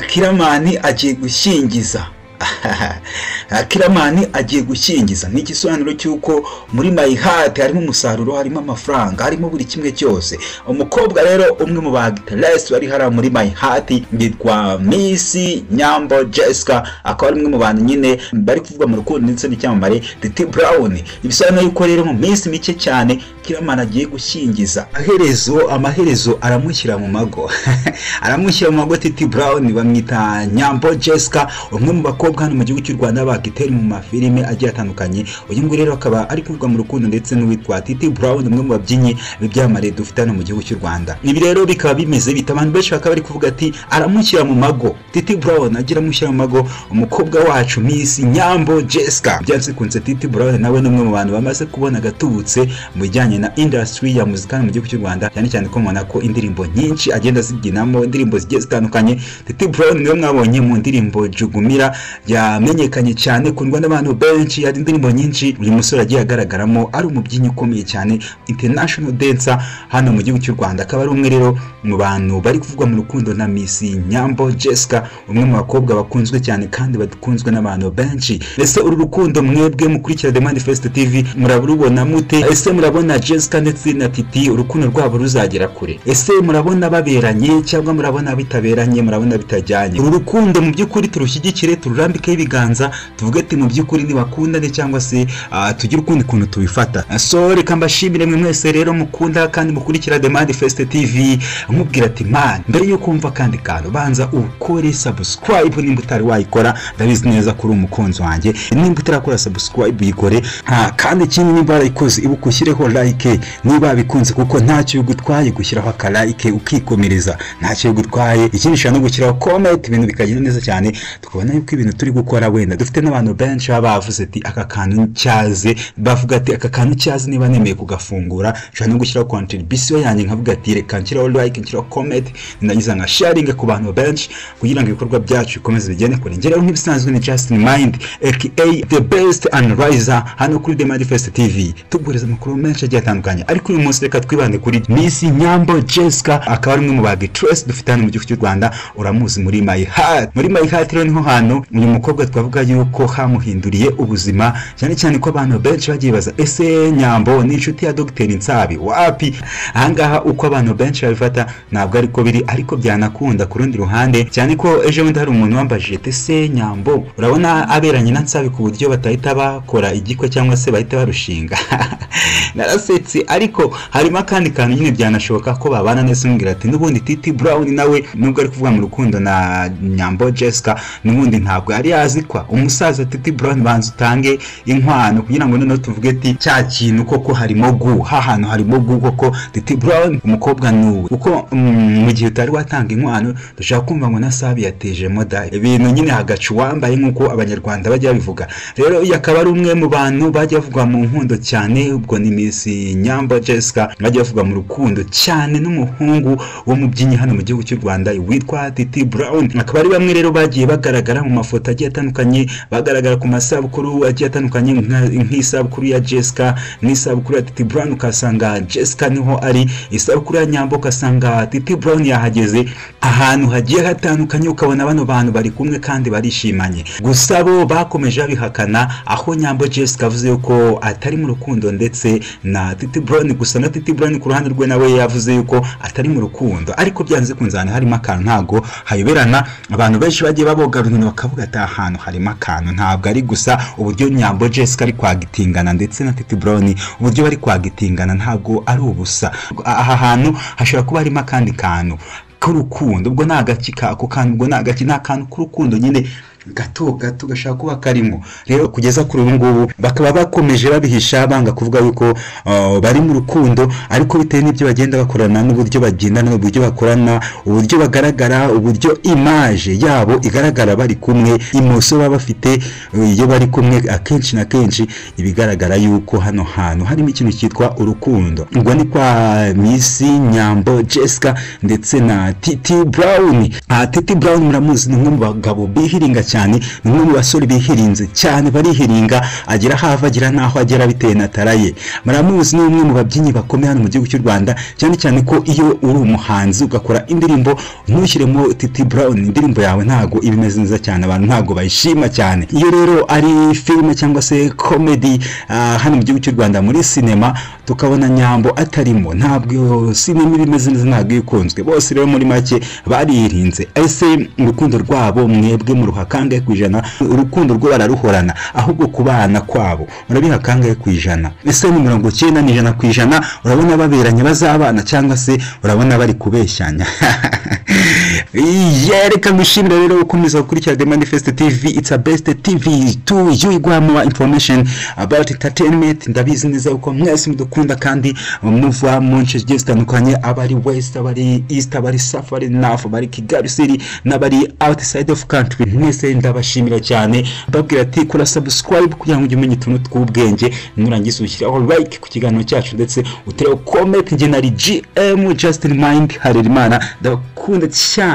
Kiramani agiye gushyingiza. Kiramani agiye gushyingiza ni igisobanuro cy'uko muri My Heart harimo umusaruro, harimo amafaranga, harimo buri kimwe cyose. Umukobwa rero umwe mu bagitles bari hara muri My Heart bitwa Miss Nyambo Jessica, akaba ari umwe mu bantu nyine bari kuvuga mu rukundo ndetse n'icyamamare Titi Brown. Ibisobanuro yuko rero mu minsi mike cyane Kiramani agiye gushyingiza. Amaherezo aramushyira mu mago. Aramushyira mu mago Titi Brown, bamwita Nyambo Jessica, umwe mu bakobwa hano mu gihugu cy'u Rwanda bagitera mu mafilime agiye atandukanye. Uyu nguyu rero akaba ari kuvuga mu rukundo ndetse n'uwitwa Titi Brown, umwe mu babyinnyi b'ibyamamare dufite hano mu gihugu cy'u Rwanda. Ibi rero bikaba bimeze bita abantu benshi bakaba bari kuvuga ati aramushyira mu mago. Titi Brown agira amushyira mu mago umukobwa wacu Miss Nyambo Jessica. Byanze kunze Titi Brown nawe n'umwe mu bantu bamaze kubona gatubutse mu bijyanye na industry ya muzika mu gihugu cy'u Rwanda, cyane cyane ko mubona ko indirimbo nyinshi agenda zibyinamo, indirimbo zigiye zitandukanye. Titi Brown niwe mwabonye mu ndirimbo Jugumira yamenyekanye cyane kundwa n'abantu benshi, hari indirimbo nyinshi uyu musore agiye agaragaramo, ari umubyinnyi ukomeye cyane, international dancer hano mu gihugu cy'u Rwanda. Akaba ari umwe rero mu bantu bari kuvuga mu rukundo na Miss Nyambo Jessica, umwe mu bakobwa bakunzwe cyane kandi bakunzwe n'abantu benshi. Ese uru rukundo mwebwe mukurikira The Manifest TV murabona mute? Ese murabona Jessica ndetse na Titi urukundo rwabo ruzagera kure? Ese murabona baberanye cyangwa murabona bitaberanye, murabona bitajyanye? Uru rukundo mu by'ukuri turushyigikire, tururambike ibiganza, tuvuge ati mu by'ukuri nibakundane cyangwa se tugire ukundi kuntu tubifata. So reka mbashimire mwe mwese rero mukunda kandi mukurikira The Manifest TV, nkubwira ati man, mbere yo kumva kandi kantu banza ukore subscribe nimba utari wayikora, ndabizi neza kuri umukunzi wanjye. Nimba utarakora subscribe yikore, kandi ikindi nimba warayikoze ibuka ushyireho like niba bikunze, kuko ntacyo gutwaye gushyiraho aka like ukikomereza, ntacyo gutwaye. Ikindi shano gushyiraho comment, ibintu bikagenda neza cyane, tukabona yuko ibintu turi gukora wenda dufite n'abantu benshi bavuze ati aka kantu cyaze, bavuga ati aka kantu cyaze niba nemeye kugafungura, shano gushyiraho contribution yanjye nkavuga ati reka nshyiraho like, nshyiraho comment, ndagiza nka sharing ku bantu benshi kugira ngo ibikorwa byacu bikomeze bigende kure. Ngera nk'ibisanzwe ni Just Mind aka the best analyzer hano kuri The Manifest TV, tugureza amakuru menshi agiye atandukanye. Ariko uyu munsi reka twibande kuri Miss Nyambo Jessica, akaba ari umwe mu bagitles dufite hano mu gihugu cy'u Rwanda, uramuzi muri My Heart. Muri My Heart rero niho hano uyu mukobwa twavuga yuko hamuhinduriye ubuzima, cyane cyane ko abantu benshi bagiye baza ese Nyambo ni inshuti ya Dr Nsabi wapi? Ahangaha uko abantu benshi babifata ntabwo ariko biri, ariko byanakunda ku rundi ruhande, cyane ko ejo bundi hari umuntu wambajije ese Nyambo urabona aberanye na Nsabi ku buryo batahita bakora igikwe cyangwa se bahita barushinga? Narasetse, ariko harimo akandi kantu nyine byanashoboka ko babana neza. Umbwira ati n'ubundi Titi Brown nawe nubwo ari kuvuga mu rukundo na Nyambo Jessica, n'ubundi ntabwo yari yazikwa umusaza Titi Brown, banza utange inkwano kugira ngo noneho tuvuge ati cya kintu koko harimo gu, hahantu harimo gu koko Titi Brown umukobwa nuwe. Kuko mu gihe utari watanga inkwano dushaka kumva ngo Nasabi yateje moda ibintu nyine hagacu wambaye nk'uko abanyarwanda bajya bivuga. Rero yakaba ari umwe mu bantu bajya bavuga mu nkundo cyane, ubwo ni Miss Nyambo Jessica, bajya bavuga mu rukundo cyane n'umuhungu wo mubyinnyi hano mu gihugu cy'u Rwanda witwa Titi Brown. Akaba ari bamwe rero bagiye bagaragara mu mafoto agiye atandukanye, bagaragara ku masabukuru agiye atandukanye, nk'isabukuru ya Jessica, n'isabukuru ya Titi Brown ukasanga Jessica niho ari, isabukuru ya Nyambo ukasanga Titi Brown yahageze. Ahantu hagiye hatandukanye ukabona bano bantu bari kumwe kandi barishimanye. Gusa bo bakomeje babihakana, aho Nyambo Jessica avuze yuko atari mu rukundo ndetse na Titi Brown. Gusa na Titi Brown ku ruhande rwe nawe yavuze yuko atari mu rukundo, ariko byanze kunzana harimo akantu ntago hayoberana. Abantu benshi bagiye babogaruna bakavuga ati ahantu harimo akantu, ntabwo ari gusa uburyo Nyambo Jessica ari kwagitingana ndetse na Titi Brown, uburyo bari kwagitingana ntabwo ari ubusa. Aha hantu hashobora kuba harimo akandi kantu k'urukundo, ubwo nagaki kako kantu, ubwo nagaki n'akantu k'urukundo nyine gato gashaka kuba karimo. Rero kugeza kuri ubu ngubu bakaba bakomeje babihisha, banga kuvuga yuko bari mu rukundo, ariko bitewe n'ibyo bagenda bakorana n'uburyo bagendana, uburyo bakorana, uburyo bagaragara, uburyo image yabo igaragara bari kumwe, imoso baba bafite iyo bari kumwe, akenshi na kenshi ibigaragara yuko hano hantu harimo ikintu cyitwa urukundo. Ubwo ni kwa Miss Nyambo Jessica ndetse na Titi Brown. Titi Brown muramuzi, ni umwe mu bagabo bihiringa cyane, ni umwe mu basore bihirinze cyane, barihiringa agira hava agira naho agera bitewe na taraye. Muramuzi ni umwe mu babyinnyi bakomeye hano mu gihugu cy'u Rwanda, cyane cyane ko iyo uri umuhanzi ugakora indirimbo ntushyiremo Titi Brown, indirimbo yawe ntago ibimeze neza cyane, abantu ntago bayishima cyane. Iyo rero ari filime cyangwa se comedy hano mu gihugu cy'u Rwanda muri sinema tukabona Nyambo atarimo, ntabwo sinema ibimeze neza, ntabwo ikunzwe. Bose rero muri make baririnze. Ese urukundo rwabo mwebwe mu ruhakangaye kwijana, urukundo rwo bararuhorana ahubwo kubana kwabo murabihakangaye kwijana? Ese ni 90% kwijana urabona baberanye bazabana cyangwa se urabona bari kubeshyanya? Reka ngushimire rero ukomeza gukurikira The Manifest TV. It's a best TV to you, igwa more information about entertainment. Ndabizi neza uko mwese mudukunda kandi muva mu nce zitandukanye, abari west, abari east, abari south, abari north, abari Kigali City n'abari outside of country. Mwese ndabashimira cyane, babwira ati kora subscribe kugira ngo ujye umenya utuntu tw'ubwenge, nurangiza ushyiraho like ku kiganiro cyacu ndetse utere comment. Nge nari GM Just in Mind Harerimana, ndakunda cyane.